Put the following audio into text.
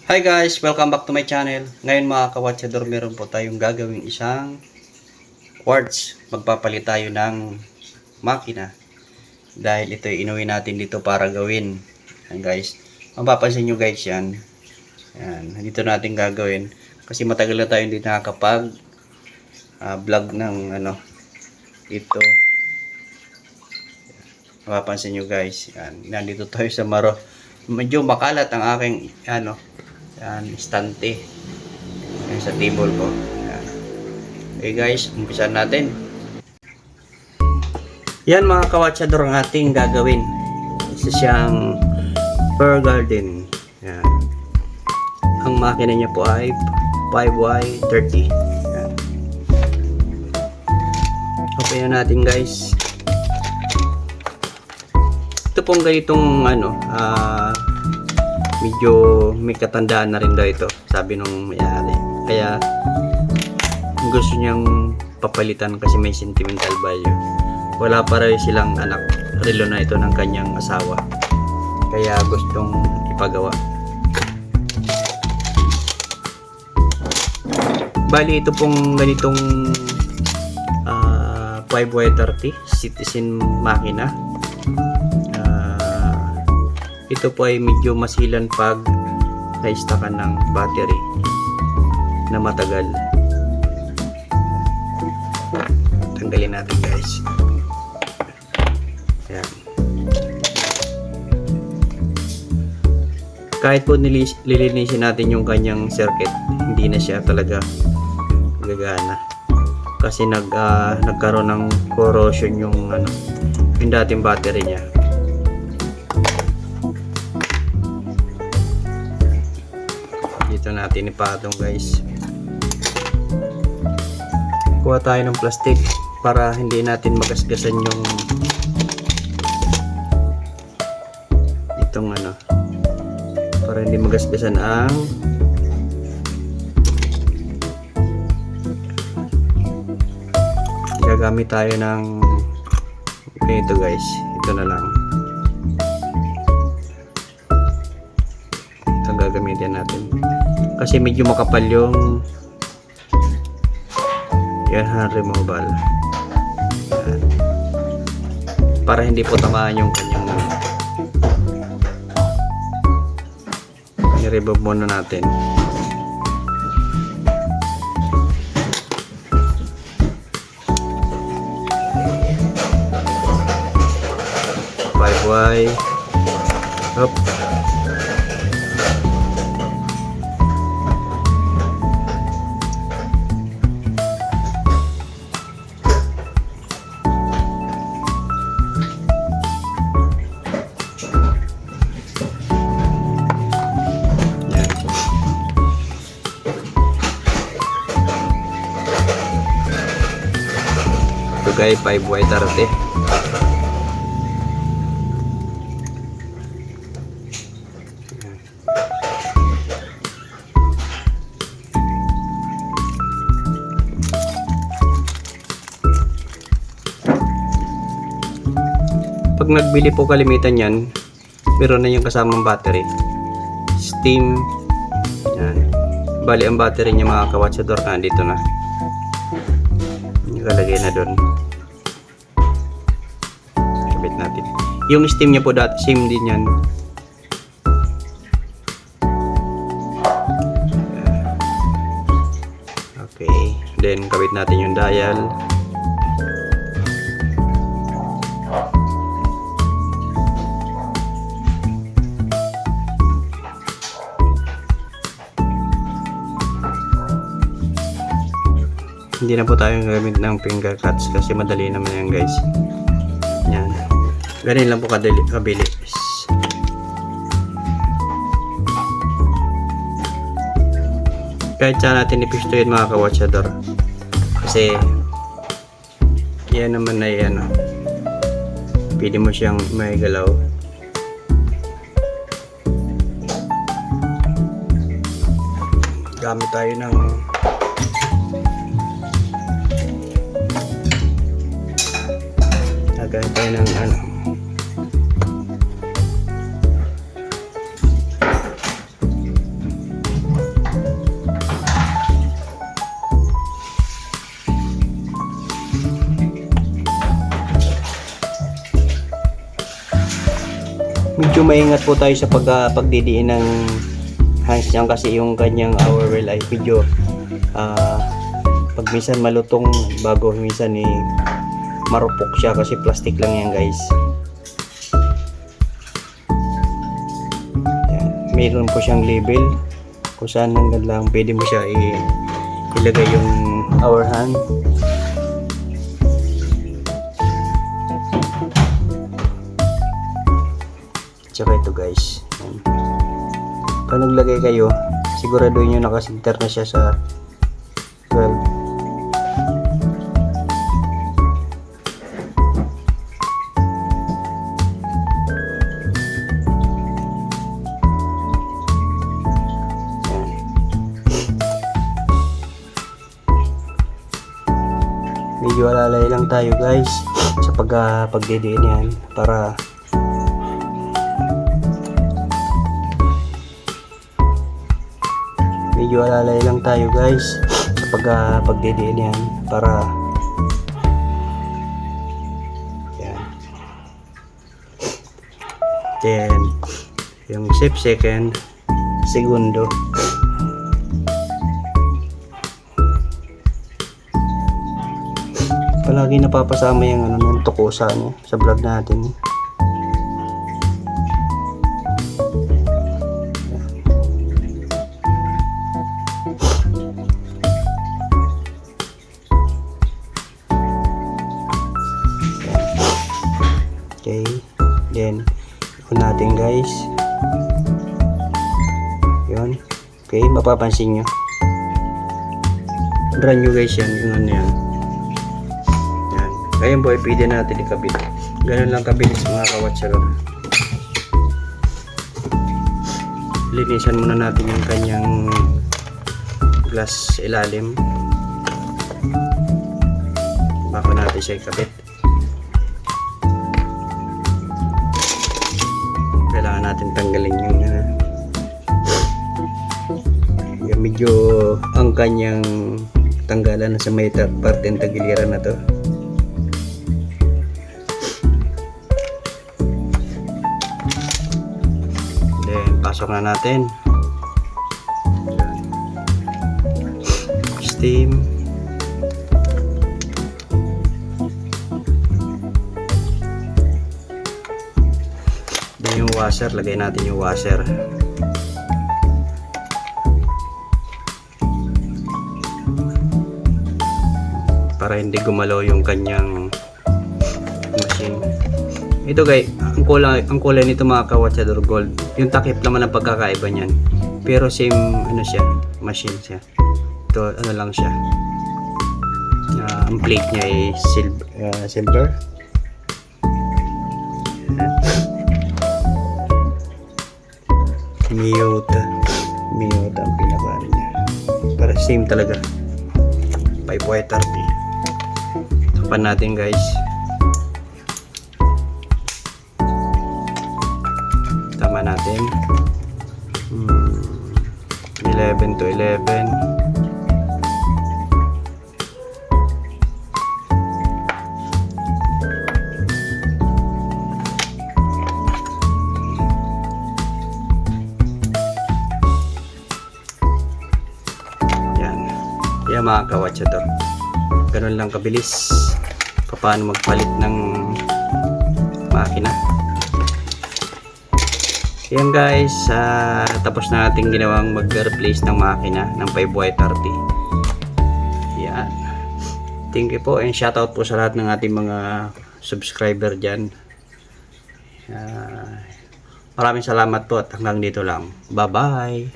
Hi guys! Welcome back to my channel. Ngayon mga kawatsador, meron po tayong gagawing isang quartz. Magpapalit tayo ng makina. Dahil ito inuwi natin dito para gawin. Yan guys. Mapapansin nyo guys yan. Yan. Dito natin gagawin. Kasi matagal na tayo hindi nakakapag vlog ng ito. Mapapansin nyo guys. Yan. Nandito tayo sa Maro. Medyo makalat ang aking yan, estante. Yan sa table ko. Yan. Okay guys, umpisan natin. Yan mga kawatsador ang ating gagawin. Isa siyang Pearl Garden. Yan. Ang makina niya po ay 5Y30. Yan. Okay na natin guys. Ito pong ganitong medyo may katandaan na rin daw ito, sabi nung may-ari. Kaya gusto niyang papalitan kasi may sentimental value. Wala pa rin silang anak, relo na ito ng kanyang asawa. Kaya gustong ipagawa. Bali ito pong ganitong 5Y30 Citizen makina. Ito po ay medyo masilan pag na-stackan ng battery na matagal. Tanggalin natin guys. Ayan. Kahit po lilinisin natin yung kanyang circuit, hindi na siya talaga gagana. Kasi nagkaroon ng corrosion yung dating battery niya. Dito natin ipatong guys. Kuha tayo ng plastic para hindi natin magasgasan yung itong para hindi magasgasan ang gagamit tayo ng ito guys. Ito na lang. Ito gagamitin natin. Kasi medyo makapal yung removal. Yan. Para hindi po tamaan yung kanyang i-remove muna natin. Bye. Hop. Ito guys, 5Y30. Pag nagbili po kalimitan yan, meron na yung kasamang battery, steam. Yan. Bali ang battery niya mga kawatsador na dito na. Nakalagay na doon. Kabit natin. Yung steam niya po dati, same din yan. Okay. Then kabit natin yung dial. Hindi na po tayo gagamit ng finger cuts kasi madali naman yan guys. Yan. Ganun lang po kabilis. Kahit saan natin ipistuin mga kawatsador. Kasi yan naman ay pwede mo siyang may galaw. Gamit tayo ng gamit tayo ng medyo maingat po tayo sa pagdidiin ng hands niyan kasi yung kanyang hour wheel ay medyo pag minsan malutong bago minsan marupok siya kasi plastic lang yan guys. Yan. Mayroon po siyang label kung saan hanggang lang pwede mo siya ilagay yung hour hand. Tsaka ito guys, pag naglagay kayo siguraduhin nyo nakasinter na siya sa 12. Medyo alalay lang tayo guys sa pagdidiin yan para medyo alalay lang tayo guys sa pagdidiin yan para yan. Then yung second segundo palagi napapasama yung ng tukusa niya sa vlog natin. Okay, then ikon natin guys. Yun. Okay, mapapansin nyo brand new guys yan, yung ano yan. Ngayon po ay pwede natin ikabit. Ganun lang kabilis mga kawatsaro. Linisan muna natin yung kanyang glass ilalim bago natin siya ikabit. Kailangan natin tanggalin yung medyo ang kanyang tanggalan sa may parte ng tagiliran na to. Pasok na natin. Steam. Then yung washer, lagay natin yung washer. Para hindi gumalaw yung kanyang machine. Ito guys, ang kulay nito mga kawatsador gold. Yung takip naman ang pagkakaiba niyan. Pero same ano siya, machine siya. Ito ano lang siya. Ang plate niya ay silver. Mute ang pinakaano niya. Para same talaga. 5.30. Tapan natin guys. Tama natin 11 to 11. Yan mga kawatsador, ganun lang kabilis paano magpalit ng makina. Yan guys, tapos na natin ginawang mag-replace ng makina ng 5Y30. Yan. Thank you po and shoutout po sa lahat ng ating mga subscriber dyan. Maraming salamat po at hanggang dito lang. Bye bye.